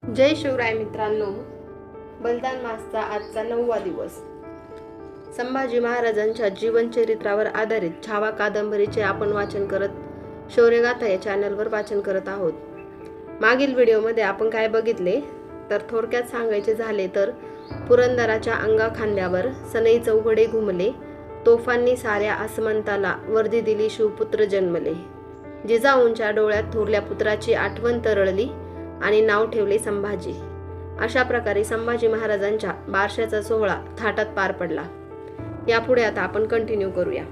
जय शिवराय मित्रांनो, बलिदान मासचा आजचा 9वा दिवस. संभाजी महाराजांच्या जीवनचरित्रावर आधारित छावा कादंबरीचे आपण वाचन करत शौर्यगाथा या चॅनलवर वाचन करत आहोत. मागील व्हिडिओमध्ये आपण काय बघितले तर थोडक्यात सांगायचे झाले तर पुरंदराच्या अंगाखांद्यावर सनई चौघडे घुमले, तोफांनी साऱ्या आसमंताला वर्दी दिली, शिवपुत्र जन्मले. जिजाऊंच्या डोळ्यात थोरल्या पुत्राची आठवण तरळली आणि नाव ठेवले संभाजी. अशा प्रकारे संभाजी महाराजांच्या बारशाचा सोहळा थाटात पार पडला. यापुढे आता आपण कंटिन्यू करूया.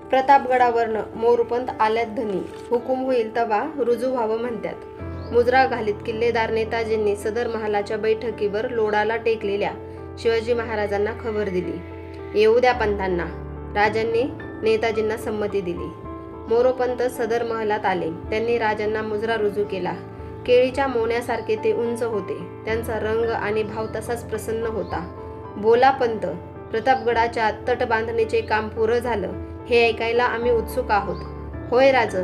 प्रतापगडावरनं मोरपंत आल्यात धनी, हुकूम होईल तवा रुजू व्हावं म्हणतात. मुजरा घालीत किल्लेदार नेताजींनी सदर महालाच्या बैठकीवर लोडाला टेकलेल्या शिवाजी महाराजांना खबर दिली. येऊ द्या पंतांना. राजांनी नेताजींना संमती दिली. मोरोपंत सदर महलात आले. त्यांनी राजांना मुजरा रुजू केला. केळीच्या मोन्यासारखे ते उंच होते. त्यांचा रंग आणि भाव तसाच प्रसन्न होता. बोला पंत, प्रतापगडाच्या तटबांधणीचे काम पुरं झालं हे ऐकायला आम्ही उत्सुक आहोत. होय राज,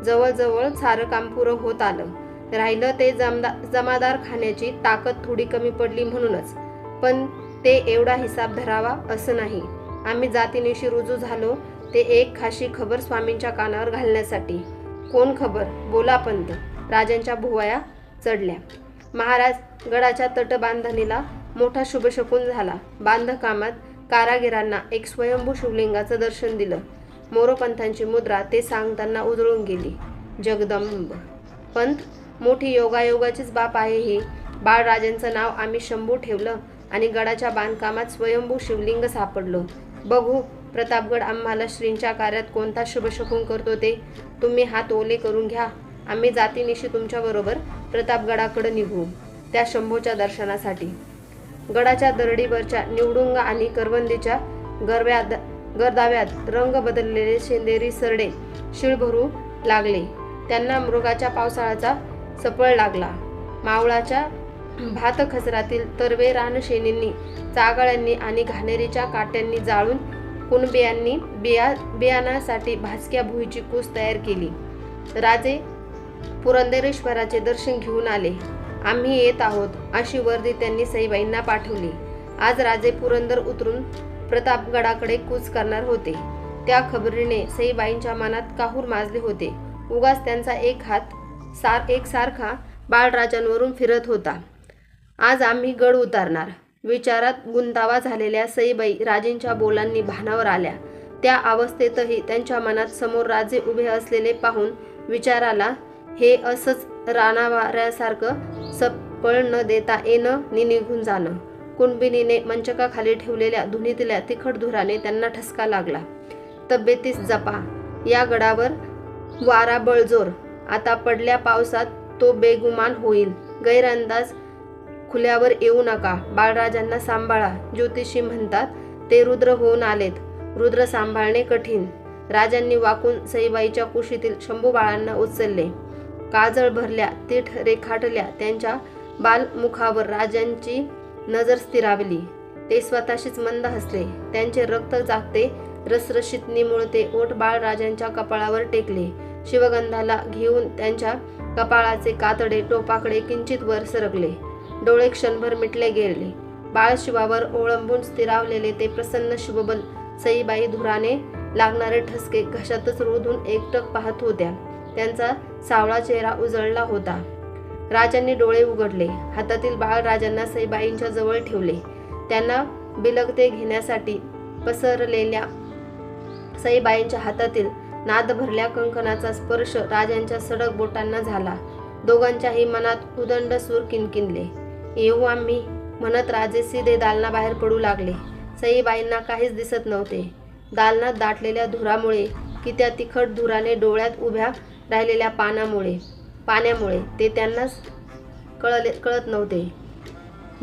जवळजवळ सारं काम पुरं होत आलं. राहिलं ते जमादार खाण्याची ताकद थोडी कमी पडली म्हणूनच. पण ते एवढा हिसाब धरावा असं नाही. आम्ही जातीनिशी रुजू झालो ते एक खाशी खबर स्वामींच्या कानावर घालण्यासाठी. कोण खबर? बोला पंत. राजांच्या भुवया चढल्या. महाराज, गडाच्या तटबांधणीला मोठा शुभशकून झाला. बांधकामात कारागिरांना एक स्वयंभू शिवलिंगाचं दर्शन दिलं. मोरोपंतांची मुद्रा ते सांगताना उजळून गेली. जगदंब पंत, मोठी योगायोगाचीच बाप आहे ही. बाळराजांचं नाव आम्ही शंभू ठेवलं आणि गडाच्या बांधकामात स्वयंभू शिवलिंग सापडलं. बघू प्रतापगड आम्हाला श्रींच्या कार्यात कोणता शुभशकून करतो ते. तुम्ही हात ओले करून घ्या. आम्ही जातीनिशी तुमच्याबरोबर प्रतापगडाकडे निघू त्या शंभूच्या दर्शनासाठी. गडाच्या दरडीवरच्या निवडुंग आणि करवंदीच्या गर्दाव्यात रंग बदललेले शेंदेरी सरडे शिळ भरू लागले. त्यांना मृगाच्या पावसाळ्याचा सपळ लागला. मावळाच्या भातखसरातील तरवे रानशेणींनी, चागळ्यांनी आणि घाणेरीच्या काट्यांनी जाळून कुणबियांनी बियाणासाठी भाजक्या भुईची कूस तयार केली. राजे पुरंदरेश्वराचे दर्शन घेऊन आले. आम्ही येत आहोत अशी वर्दी त्यांनी सईबाईंना पाठवली. आज राजे पुरंदर उतरून प्रतापगडाकडे कूच करणार होते. त्या खबरीने सईबाईंच्या मनात काहूर माजले होते. उगाच त्यांचा एक हात एकसारखा बाळराजांवरून फिरत होता. आज आम्ही गड उतारणार. विचारात गुंतावा झालेल्या सईबाई राजेंच्या बोलांनी भानावर आल्या. त्या अवस्थेतही त्यांच्या मनात समोर राजे उभे असलेले पाहून विचाराला हे असंच रानावाऱ्यासारखं सपळ न देता येणं नि निघून जाणं. कुणबिनीने मंचकाखाली ठेवलेल्या धुनीतल्या तिखट धुराने त्यांना ठसका लागला. तब्येतीस जपा. या गडावर वारा बळजोर. आता पडल्या पावसात तो बेगुमान होईल. गैरअंदाज खुल्यावर येऊ नका. बाळराजांना सांभाळा. ज्योतिषी म्हणतात ते रुद्र होऊन आलेत. रुद्र सांभाळणे कठीण. राजांनी वाकून सईबाईच्या कुशीतील शंभूबाळांना उचलले. काजळ भरल्या, तीठ रेखाटल्या त्यांच्या बालमुखावर राजांची नजर स्थिरावली. ते स्वतःशीच मंद हसले. त्यांचे रक्त जागते रसरशीत निमुळते ओठ बाळराजांच्या कपाळावर टेकले. शिवगंधाला घेऊन त्यांच्या कपाळाचे कातडे टोपाकडे किंचित वर सरकले. डोळे क्षणभर मिटले गेले. बाळशिवावर ओळंबून स्थिरावलेले ते प्रसन्न शिवबल सईबाई धुराने लागणारे ठसके घशातच रोधून एकटक पाहत होत्या. त्यांचा सावळा चेहरा उजळला होता. राजांनी डोळे उघडले. हातातील बाळराजांना सईबाईंच्या जवळ ठेवले. त्यांना बिलगते घेण्यासाठी पसरलेल्या सईबाईंच्या हातातील नाद भरल्या कंकणाचा स्पर्श राजांच्या सडक बोटांना झाला. दोघांच्याही मनात उदंड सूर किनकिनले. येऊ आम्ही म्हणत राजे सीधे दालनाबाहेर पडू लागले. सईबाईंना काहीच दिसत नव्हते. दालनात दाटलेल्या धुरामुळे की त्या तिखट धुराने डोळ्यात उभ्या राहिलेल्या पाण्यामुळे ते त्यांनाच कळत नव्हते.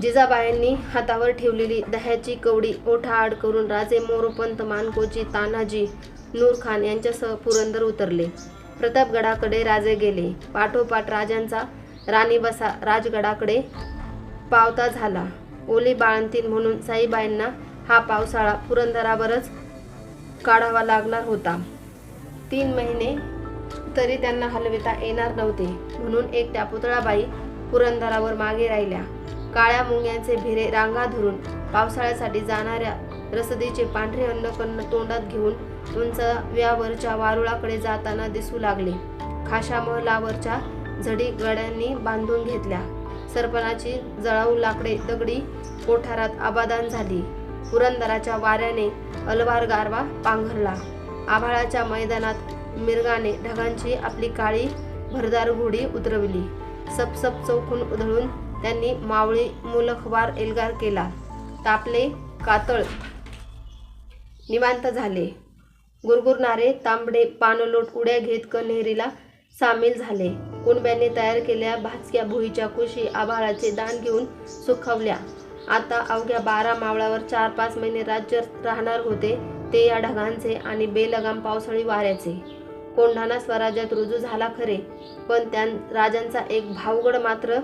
जिजाबाईंनी हातावर ठेवलेली दह्याची कवडी ओठाआड करून राजे मोरोपंत, मानकोजी, तानाजी, नूरखान यांच्यासह पुरंदर उतरले. प्रतापगडाकडे राजे गेले. पाठोपाठ राजांचा राणीबसा राजगडाकडे पावता झाला. ओली बाळंतीण म्हणून साईबाईंना हा पावसाळा पुरंदरावरच काढावा लागणार होता. 3 महिने तरी त्यांना हलविता येणार नव्हते, म्हणून एकट्या पुतळाबाई पुरंदरावर मागे राहिल्या. काळ्या मुंग्यांचे भिरे रांगा धरून पावसाळ्यासाठी जाणाऱ्या रसदीचे पांढरे अन्नकण तोंडात घेऊन उंचाव्यावरच्या वारुळाकडे जाताना दिसू लागले. खाशा महलावरच्या झडी गड्यांनी बांधून घेतल्या. सरपणाची जळाऊ लाकडे दगडी कोठारात आबादान झाली. पुरंदराच्या वाऱ्याने अलवार गारवा पांघरला. आभाळाच्या मैदानात मिरगाने ढगांची आपली काळी भरदार घोडी उतरवली. सपसप चौकून उधळून त्यांनी मावळी मुलखवार एल्गार केला. तापले कातळ निवांत झाले. गुरगुरणारे तांबडे पाणलोट उड्या घेत कन्हेरीला सामील झाले. कुणब्यांनी तयार केलेल्या भाचक्या भुईच्या कुशी आभाळाचे दान घेऊन सुखावल्या. आता अवघ्या 12 मावळावर 4-5 महिने राज्य राहणार होते, ते या ढगांचे आणि बेलगाम पावसाळी वाऱ्याचे. कोंढाणा स्वराज्यात रुजू झाला खरे, पण त्या राजांचा एक भावगड मात्र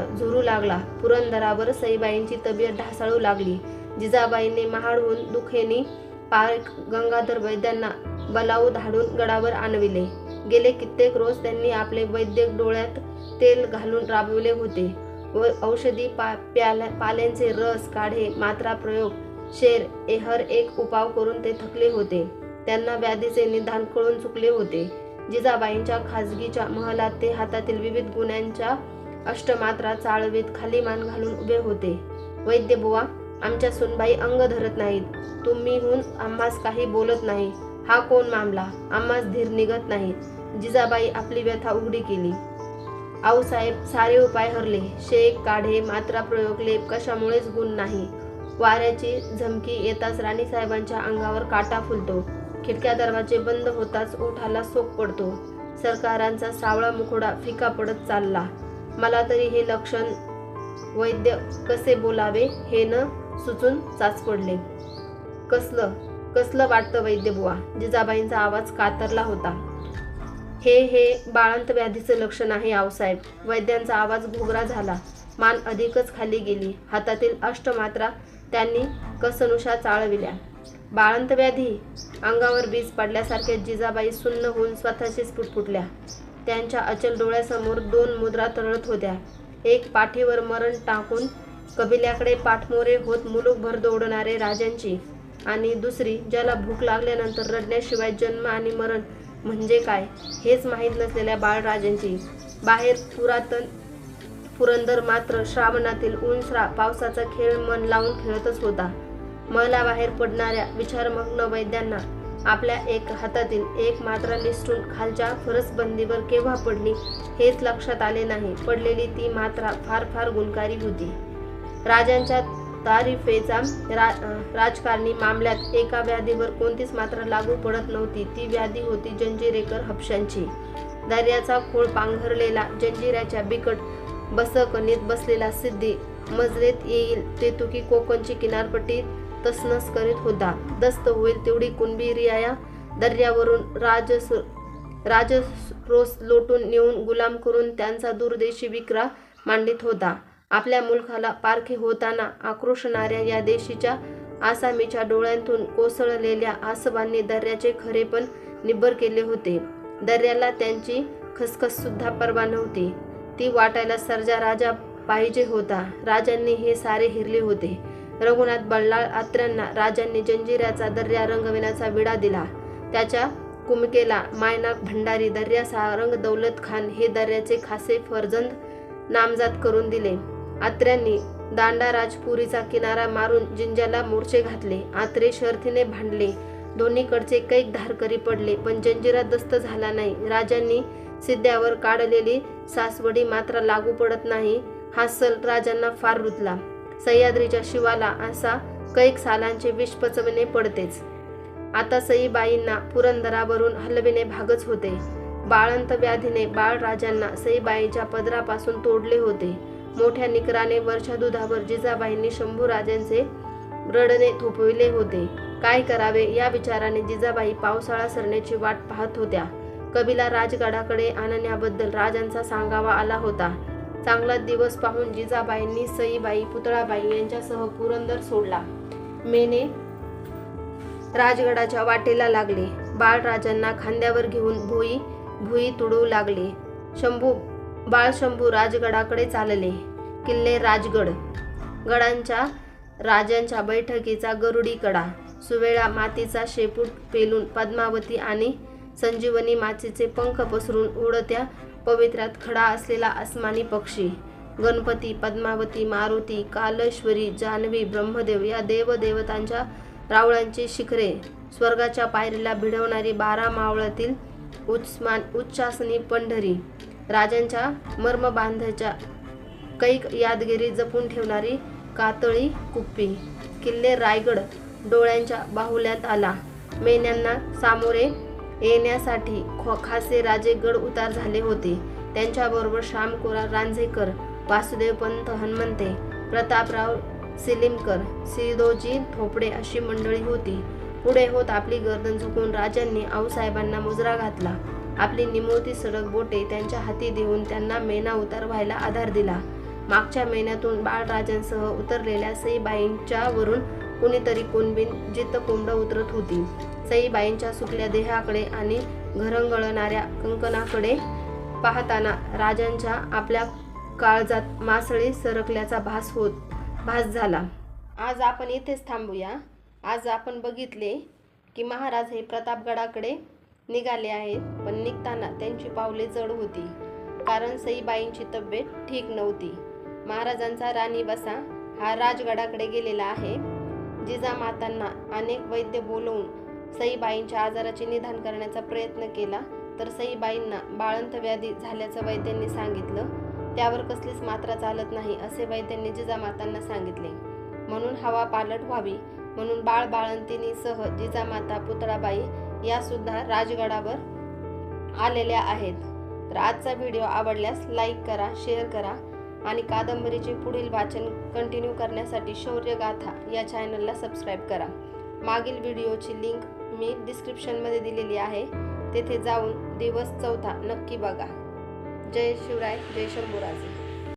झुरू लागला. पुरंदरावर सईबाईंची तब्येत ढासळू लागली. जिजाबाईंनी महाडहून दुखेनी पारेख गंगाधर वैद्यांना बलाऊ धाडून गडावर आणविले. गेले कित्येक रोज त्यांनी आपले वैद्य डोळ्यात तेल घालून राबविले होते व औषधी पाल्यांचे रस, काढे, मात्रा प्रयोग, शेर हर एक उपाव करून ते थकले होते. त्यांना व्याधीचे निदान कळून चुकले होते. जिजाबाईंच्या खाजगीच्या महलात ते हातातील विविध गुणांच्या अष्टमात्रा चाळवीत खाली मान घालून उभे होते. वैद्य बुवा, आमच्या सुनबाई अंग धरत नाहीत. तुम्हीहून आम्हास काही बोलत नाही. हा कोण मामला? आम्हास धीर निघत नाही. जिजाबाई आपली व्यथा उघडी केली. आऊसाहेब, सारे उपाय हरले. शेक, काढे, मात्रा प्रयोग, लेप कशामुळेच गुण नाही. वाऱ्याची झमकी येताच राणीसाहेबांच्या अंगावर काटा फुलतो. खिडक्या दरवाजे बंद होताच ओठाला सोक पडतो. सरकारांचा सावळा मुखोडा फिका पडत चालला. मला तरी हे लक्षण वैद्य कसे बोलावे हे न सुचून चाच पडले. कसलं वाटतं वैद्य बुवा? जिजाबाईंचा आवाज कातरला होता. हे बाळंत व्याधीचं लक्षण आहे आऊसाहेब. वैद्यांचा आवाज घोगरा झाला. मान अधिकच खाली गेली. हातातील अष्टमात्रा त्यांनी कसनुषा चाळविल्या. बाळंत व्याधी? अंगावर बीज पडल्यासारख्या जिजाबाई सुन्न होऊन स्वतःशीच पुटपुटल्या. त्यांच्या अचल डोळ्यासमोर 2 मुद्रा तरळत होत्या. एक पाठीवर मरण टाकून कबिल्याकडे पाठमोरे होत मुलूकभर दौडणारे राजांची, आणि दुसरी ज्याला भूक लागल्यानंतर रडण्याशिवाय जन्म आणि मरण म्हणजे काय हेच माहीत नसलेल्या बाळराजांची. बाहेर पुरंदर मात्र श्रावणातील उन्सळा पावसाचा खेळ मन लावून खेळतच होता. महलाबाहेर पडणाऱ्या विचारमग्न वैद्यांना आपल्या एक हातातील एक मात्रा निसटून खालच्या फरसबंदीवर केव्हा पडली हेच लक्षात आले नाही. पडलेली ती मात्रा फार गुणकारी होती. राजांच्या तारीफेचा राजकारणी मामल्यात एका व्याधीवर कोणतीच मात्रा लागू पडत नव्हती. ती व्याधी होती जंजिरेकर हपशांची. दर्याचा खोळ पांघरलेला, जंजिऱ्याच्या बिकट बसकणीत बसलेला सिद्धी मजलेत येईल तेतुकी कोकणची किनारपट्टी तसनस करीत होता. दस्त होईल तेवढी कुणबी रियाया दर्यावरून राजरोस लोटून नेऊन गुलाम करून त्यांचा दूरदेशी विक्रा मांडित होता. आपल्या मुलखाला पारखे होताना आक्रोशणाऱ्या या देशीच्या आसामीच्या डोळ्यांतून कोसळलेल्या आसबांनी दर्याचे खरेपण निब्बर केले होते. दर्याला त्यांची खसखस सुद्धा पर्वा नव्हती. ती वाटायला सर्जा राजा पाहिजे होता. राजांनी हे सारे हिरले होते. रघुनाथ बल्लाळ आत्र्यांना राजांनी जंजिऱ्याचा दर्या रंगविण्याचा विडा दिला. त्याच्या कुमकेला मायनाक भंडारी दर्या सारंग दौलत खान हे दर्याचे खासे फर्जंद नामजात करून दिले. आत्र्यांनी दांडा राजपुरीचा किनारा मारून जिंजाला मोर्चे घातले. आत्रे शर्थीने भांडले. दोन्हीकडचे कैक धारकरी पडले, पण जंजिरा दस्त झाला नाही. राजांनी सिद्ध्यावर काढलेली सासवडी मात्र लागू पडत नाही हा सल राजांना फार रुतला. सह्याद्रीच्या शिवाला असा कैक सालांचे विष पचवणे पडतेच. आता सईबाईंना पुरंदरावरून हलविणे भागच होते. बाळंत व्याधीने बाळराजांना सईबाईंच्या पदरापासून तोडले होते. मोठ्या निकराने वरच्या दुधावर जिजाबाईंनी शंभूराजांचे रडणे थोपविले होते. काय करावे या विचाराने जिजाबाई पावसाळा सरण्याची वाट पाहत होत्या. कबिला राजगडाकडे आणण्याबद्दल राजांचा सांगावा आला होता. चांगला दिवस पाहून जिजाबाईंनी सईबाई, पुतळाबाई यांच्यासह पुरंदर सोडला. मेने राजगडाच्या वाटेला लागले. बाळराजांना खांद्यावर घेऊन भुई तुडवू लागले. बाळशंभू राजगडाकडे चालले. किल्ले राजगड. गडांच्या राजांच्या बैठकीचा गरुडी कडा. सुवेळा मातीचा शेपूट पेलून पद्मावती आणि संजीवनी माचीचे पंख पसरून उडत्या पवित्र्यात खडा असलेला आसमानी पक्षी. गणपती, पद्मावती, मारुती, कालेश्वरी, जान्हवी, ब्रह्मदेव या देवदेवतांच्या रावळांची शिखरे. स्वर्गाच्या पायरीला भिडवणारी 12 मावळातील उच्चासनी पंढरी. राजांच्या मर्मबांधाच्या कैक यादगिरी जपून ठेवणारी कातळी कुप्पी. किल्ले रायगड डोळ्यांच्या बाहुल्यात आला. मेन्यांना सामोरे येण्यासाठी खासे राजे गड उतार झाले होते. त्यांच्याबरोबर श्यामकोरा रांझेकर, वासुदेवपंत हनुमंते, प्रतापराव सिलीमकर, सिदोजी थोपडे अशी मंडळी होती. पुढे होत आपली गर्दन झुकवून राजांनी आऊसाहेबांना मुजरा घातला. आपली निमुळती सडक बोटे त्यांच्या हाती देऊन त्यांना मेना उतार व्हायला आधार दिला. मागच्या महिन्यातून बाळराजांसह उतरलेल्या सईबाईंच्या वरून कुणीतरी कोणबीन जित्त कोंबड उतरत होती. सईबाईंच्या सुकल्या देहाकडे आणि घरंगळणाऱ्या कंकणाकडे पाहताना राजांच्या आपल्या काळजात मासळी सरकल्याचा भास झाला. आज आपण इथेच थांबूया. आज आपण बघितले की महाराज हे प्रतापगडाकडे निघाले आहेत, पण निघताना त्यांची पावले जड होती, कारण सईबाईंची तब्येत ठीक नव्हती. महाराजांचा राणी बसा हा राजगडाकडे गेलेला आहे. जिजामातांना अनेक वैद्य बोलवून सईबाईंच्या आजाराचे निदान करण्याचा प्रयत्न केला, तर सईबाईंना बाळंत व्याधी झाल्याचं वैद्यांनी सांगितलं. त्यावर कसलीच मात्रा चालत नाही असे वैद्यांनी जिजामातांना सांगितले. म्हणून हवा पालट व्हावी म्हणून बाळंतिणीसह जिजामाता, पुतळाबाई या सुद्धा राजगडावर आलेल्या आहेत. तर आजचा व्हिडिओ आवडल्यास लाईक करा, शेअर करा आणि कादंबरीचे पुढील वाचन कंटिन्यू करण्यासाठी शौर्यगाथा या चॅनलला सबस्क्राईब करा. मागील व्हिडिओची लिंक मी डिस्क्रिप्शनमध्ये दिलेली आहे, तेथे जाऊन दिवस 4 नक्की बघा. जय शिवराय, जय शंभूराजे.